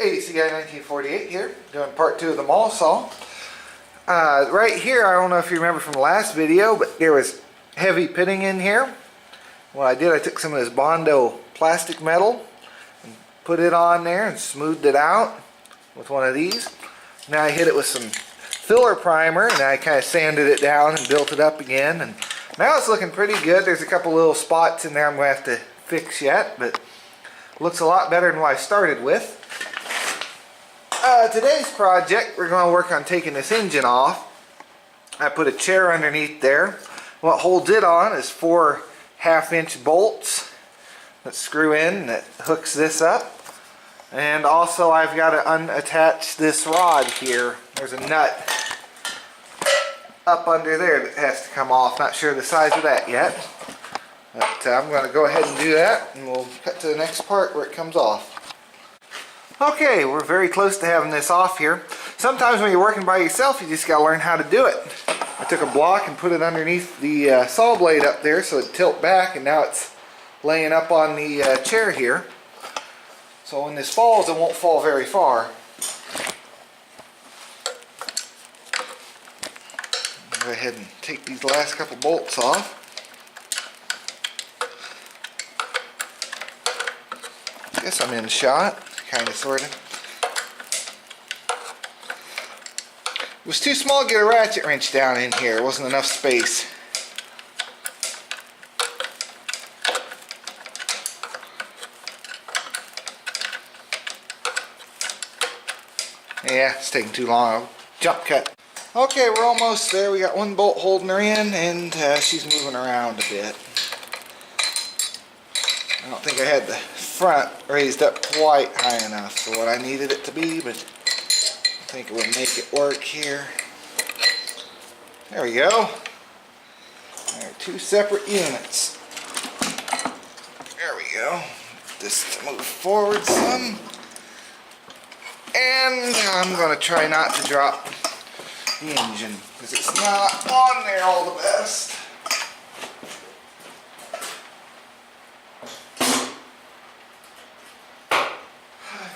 ACI 1948 here, doing part 2 of the mall saw. Right here, I don't know if you remember from the last video, but there was heavy pitting in here. What I did, I took some of this Bondo plastic metal and put it on there and smoothed it out with one of these. Now I hit it with some filler primer and I kind of sanded it down and built it up again. And now it's looking pretty good. There's a couple little spots in there I'm going to have to fix yet, but it looks a lot better than what I started with. Today's project, we're going to work on taking this engine off. I put a chair underneath there. What holds it on is 4 1/2-inch bolts that screw in that hooks this up. And also I've got to unattach this rod here. There's a nut up under there that has to come off. Not sure the size of that yet. But I'm going to go ahead and do that and we'll cut to the next part where it comes off. Okay, we're very close to having this off here. Sometimes when you're working by yourself, you just got to learn how to do it. I took a block and put it underneath the saw blade up there so it'd tilt back, and now it's laying up on the chair here. So when this falls, it won't fall very far. Go ahead and take these last couple bolts off. Guess I'm in shot. Kind of, sort of. It was too small to get a ratchet wrench down in here. There wasn't enough space. Yeah, it's taking too long. I'll jump cut. Okay, we're almost there. We got one bolt holding her in, and she's moving around a bit. I don't think I had the front raised up quite high enough for what I needed it to be, but I think it would make it work here. There we go. There are 2 separate units. There we go. This to move forward some. And I'm going to try not to drop the engine because it's not on there all the best.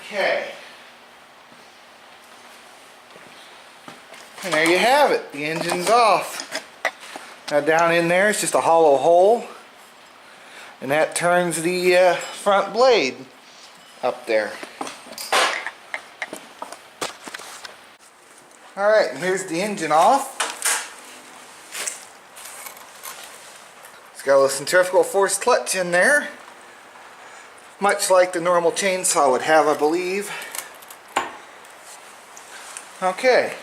Okay. And there you have it. The engine's off. Now down in there it's just a hollow hole. And that turns the front blade up there. Alright, and here's the engine off. It's got a little centrifugal force clutch in there. Much like the normal chainsaw would have, I believe. Okay.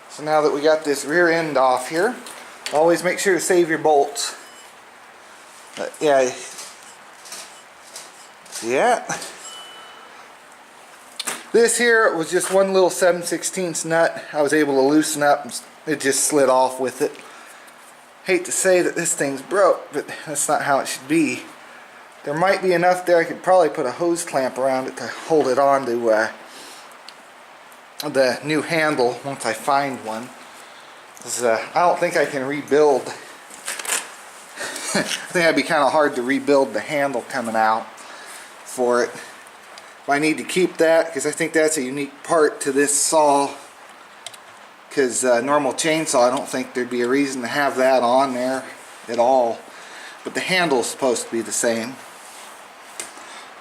So now that we got this rear end off here, always make sure to save your bolts. Yeah. This here was just one little 7/16 nut I was able to loosen up and it just slid off with it. Hate to say that this thing's broke, but that's not how it should be. There might be enough there. I could probably put a hose clamp around it to hold it on to the new handle once I find one. I don't think I can rebuild. I think that'd be kind of hard to rebuild the handle coming out for it. But I need to keep that because I think that's a unique part to this saw. Because normal chainsaw, I don't think there'd be a reason to have that on there at all. But the handle's supposed to be the same.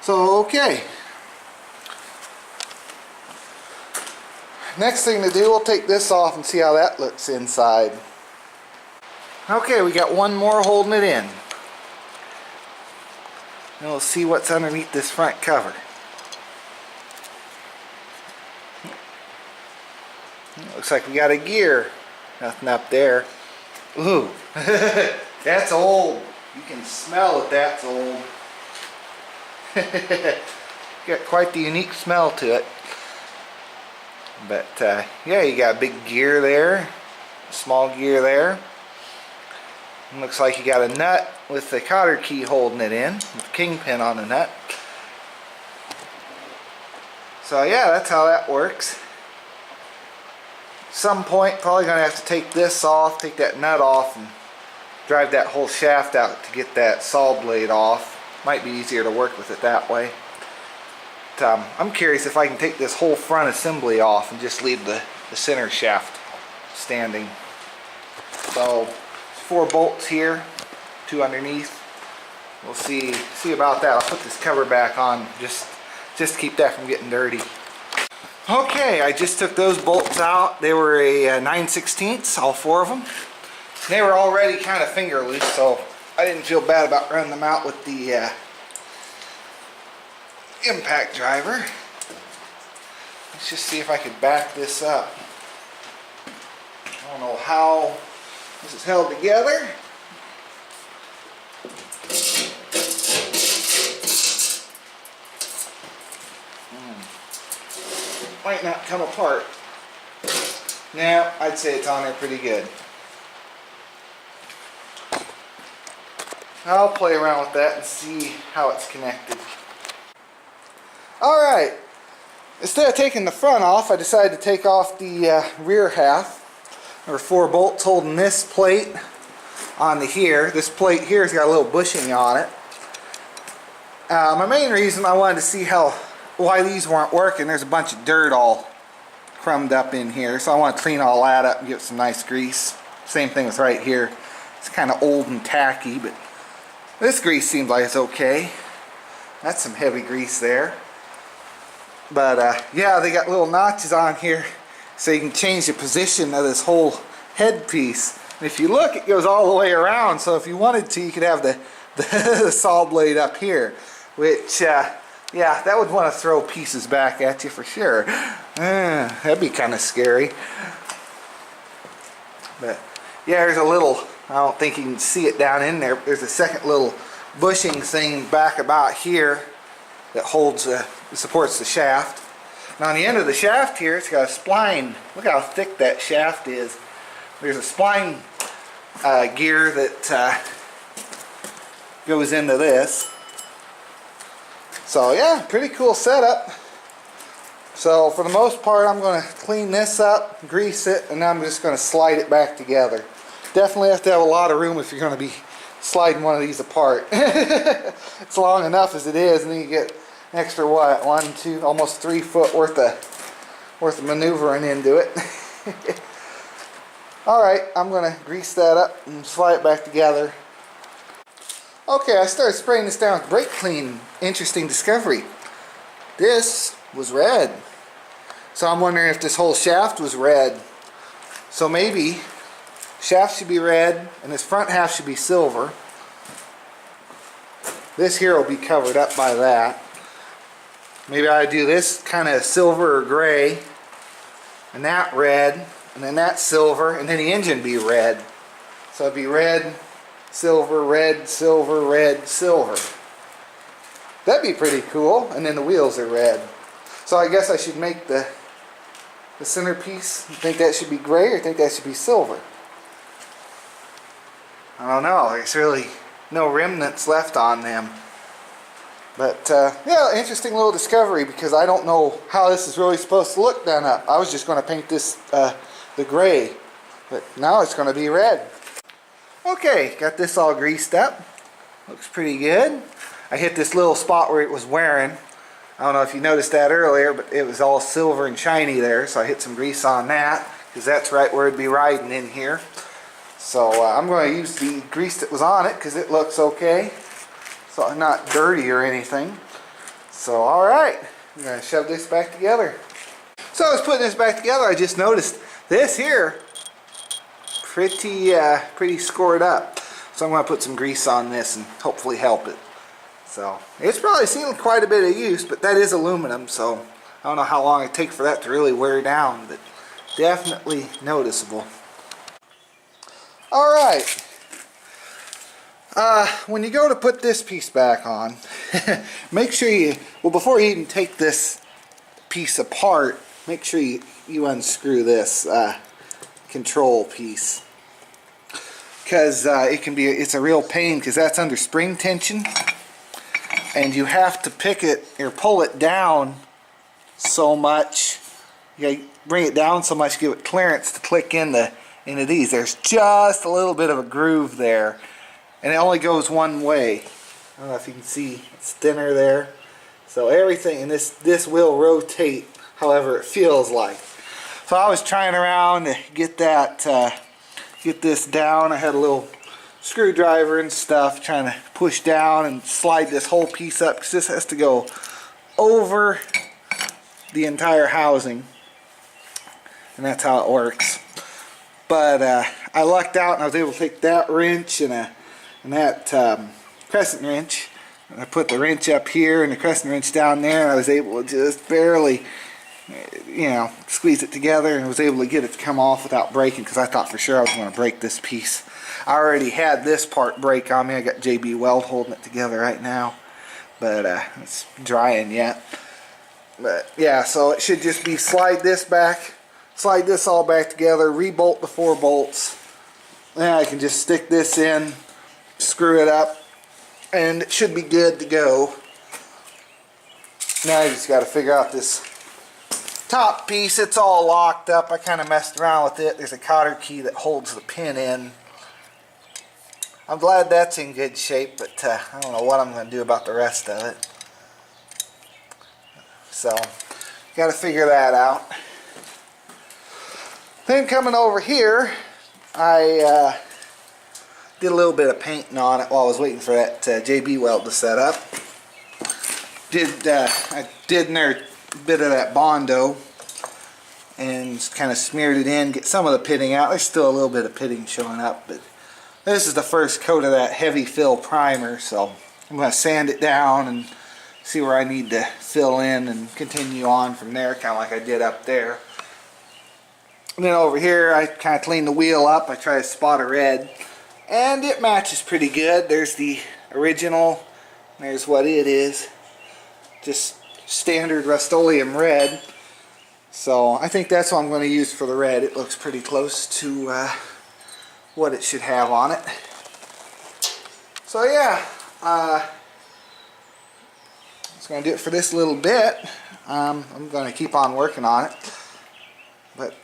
So, okay. Next thing to do, we'll take this off and see how that looks inside. Okay, we got one more holding it in. And we'll see what's underneath this front cover. Looks like we got a gear. Nothing up there. Ooh, that's old. You can smell it, that's old. Got quite the unique smell to it. But yeah, you got a big gear there, a small gear there. And looks like you got a nut with the cotter key holding it in, with the kingpin on the nut. So yeah, that's how that works. Some point, probably going to have to take this off, take that nut off, and drive that whole shaft out to get that saw blade off. Might be easier to work with it that way. I'm curious if I can take this whole front assembly off and just leave the center shaft standing. So 4 bolts here, 2 underneath. We'll see about that. I'll put this cover back on just to keep that from getting dirty. Okay, I just took those bolts out. They were a 9/16, all 4 of them. They were already kind of finger loose, so I didn't feel bad about running them out with the impact driver. Let's just see if I could back this up. I don't know how this is held together. Might not come apart. Now, I'd say it's on there pretty good. I'll play around with that and see how it's connected. Alright, instead of taking the front off, I decided to take off the rear half. There were 4 bolts holding this plate onto here. This plate here has got a little bushing on it. My main reason I wanted to see why these weren't working, there's a bunch of dirt all crumbed up in here, so I want to clean all that up and give it some nice grease. Same thing with right here. It's kind of old and tacky, but this grease seems like it's okay. That's some heavy grease there. But yeah, they got little notches on here so you can change the position of this whole headpiece. And if you look, it goes all the way around, so if you wanted to, you could have the saw blade up here, which yeah, that would want to throw pieces back at you for sure. That'd be kind of scary. But yeah, there's a little, I don't think you can see it down in there, but there's a second little bushing thing back about here that holds, supports the shaft. And on the end of the shaft here, it's got a spline. Look how thick that shaft is. There's a spline gear that goes into this. So yeah, pretty cool setup. So for the most part, I'm going to clean this up, grease it, and then I'm just going to slide it back together. Definitely have to have a lot of room if you're going to be sliding one of these apart. It's long enough as it is, and then you get an extra what, 1, 2, almost 3 foot worth of maneuvering into it. Alright, I'm going to grease that up and slide it back together. Okay, I started spraying this down with brake clean. Interesting discovery. This was red. So I'm wondering if this whole shaft was red. So maybe shaft should be red and this front half should be silver. This here will be covered up by that. Maybe I do this kind of silver or gray, and that red, and then that silver, and then the engine be red. So it'd be red, silver, red, silver, red, silver. That'd be pretty cool. And then the wheels are red. So I guess I should make the centerpiece. You think that should be gray or think that should be silver? I don't know. There's really no remnants left on them. But yeah, interesting little discovery, because I don't know how this is really supposed to look done up. I was just going to paint this the gray, but now it's going to be red. Okay, got this all greased up. Looks pretty good. I hit this little spot where it was wearing. I don't know if you noticed that earlier, but it was all silver and shiny there, so I hit some grease on that, because that's right where it'd be riding in here. So I'm going to use the grease that was on it, because it looks okay. So not dirty or anything. So alright, I'm going to shove this back together. So I was putting this back together, I just noticed this here pretty scored up. So I'm going to put some grease on this and hopefully help it. So it's probably seen quite a bit of use, but that is aluminum, so I don't know how long it takes for that to really wear down, but definitely noticeable. Alright, when you go to put this piece back on, make sure you, well, before you even take this piece apart, make sure you unscrew this control piece, because it's a real pain, because that's under spring tension, and you have to pick it or pull it down so much. You gotta bring it down so much, give it clearance to click into these. There's just a little bit of a groove there, and it only goes one way. I don't know if you can see, it's thinner there. So everything, and this will rotate however it feels like. So I was trying around to get that, get this down. I had a little screwdriver and stuff trying to push down and slide this whole piece up, because this has to go over the entire housing, and that's how it works. But I lucked out and I was able to take that wrench and that crescent wrench, and I put the wrench up here and the crescent wrench down there, and I was able to just barely, you know, squeeze it together, and was able to get it to come off without breaking, because I thought for sure I was going to break this piece. I already had this part break on me. I got JB Weld holding it together right now, but it's drying yet. But yeah, so it should just be slide this back, slide this all back together, re-bolt the 4 bolts. Then I can just stick this in, screw it up, and it should be good to go. Now I just got to figure out this top piece. It's all locked up. I kind of messed around with it. There's a cotter key that holds the pin in. I'm glad that's in good shape, but I don't know what I'm going to do about the rest of it. So, got to figure that out. Then coming over here, I did a little bit of painting on it while I was waiting for that JB Weld to set up. I did another bit of that Bondo and kind of smeared it in, get some of the pitting out. There's still a little bit of pitting showing up, but this is the first coat of that heavy fill primer, so I'm going to sand it down and see where I need to fill in and continue on from there, kind of like I did up there. And then over here I kind of cleaned the wheel up. I tried to spot a red, and it matches pretty good. There's the original, there's what it is, just standard Rust-Oleum red. So I think that's what I'm going to use for the red. It looks pretty close to what it should have on it. So yeah, that's going to do it for this little bit. I'm going to keep on working on it, but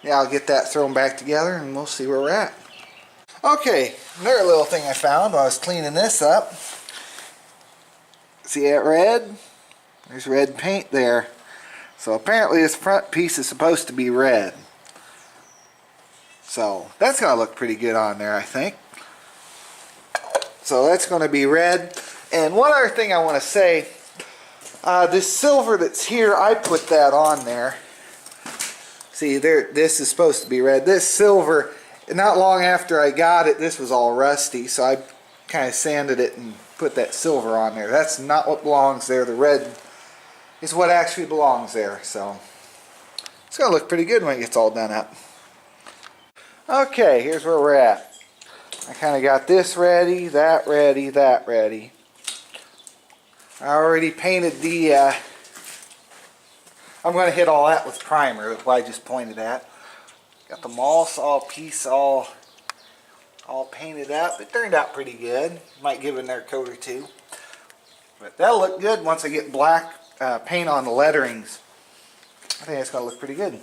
yeah, I'll get that thrown back together and we'll see where we're at. Okay, another little thing I found while I was cleaning this up. See that red? There's red paint there. So apparently this front piece is supposed to be red. So that's going to look pretty good on there, I think. So that's going to be red. And one other thing I want to say, this silver that's here, I put that on there. See, there, this is supposed to be red. This silver, not long after I got it, this was all rusty, so I kind of sanded it and put that silver on there. That's not what belongs there. The red is what actually belongs there. So it's going to look pretty good when it gets all done up. Okay, here's where we're at. I kind of got this ready, that ready, that ready. I already painted the, I'm going to hit all that with primer, that's what I just pointed at. Got the mall saw piece all painted up. It turned out pretty good. Might give it another coat or two. But that'll look good once I get black paint on the letterings. I think it's going to look pretty good.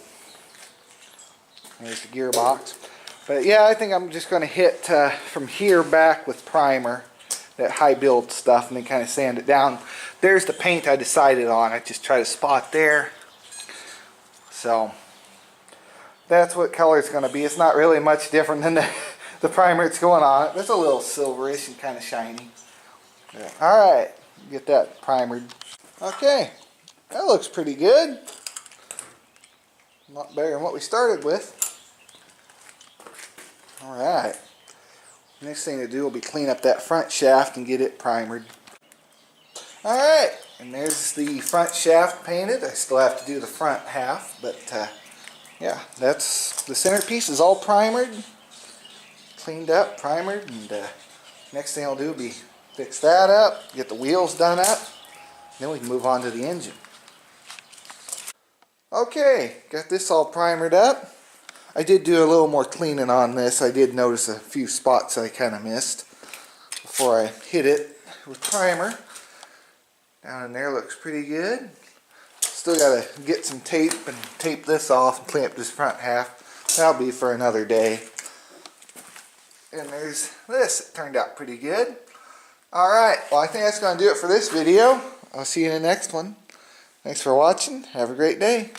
There's the gearbox. But yeah, I think I'm just going to hit from here back with primer, that high build stuff, and then kind of sand it down. There's the paint I decided on. I just tried a spot there. So that's what color it's going to be. It's not really much different than the primer that's going on it. It's a little silverish and kind of shiny. Yeah. Alright, get that primered. Okay, that looks pretty good. A lot better than what we started with. Alright, next thing to do will be clean up that front shaft and get it primered. Alright, and there's the front shaft painted. I still have to do the front half, but yeah, that's the centerpiece is all primered, cleaned up, primered, and next thing I'll do will be fix that up, get the wheels done up, then we can move on to the engine. Okay, got this all primered up. I did do a little more cleaning on this. I did notice a few spots I kind of missed before I hit it with primer. Down in there looks pretty good. Still got to get some tape and tape this off and clean up this front half. That'll be for another day. And there's this. It turned out pretty good. Alright, well I think that's going to do it for this video. I'll see you in the next one. Thanks for watching. Have a great day.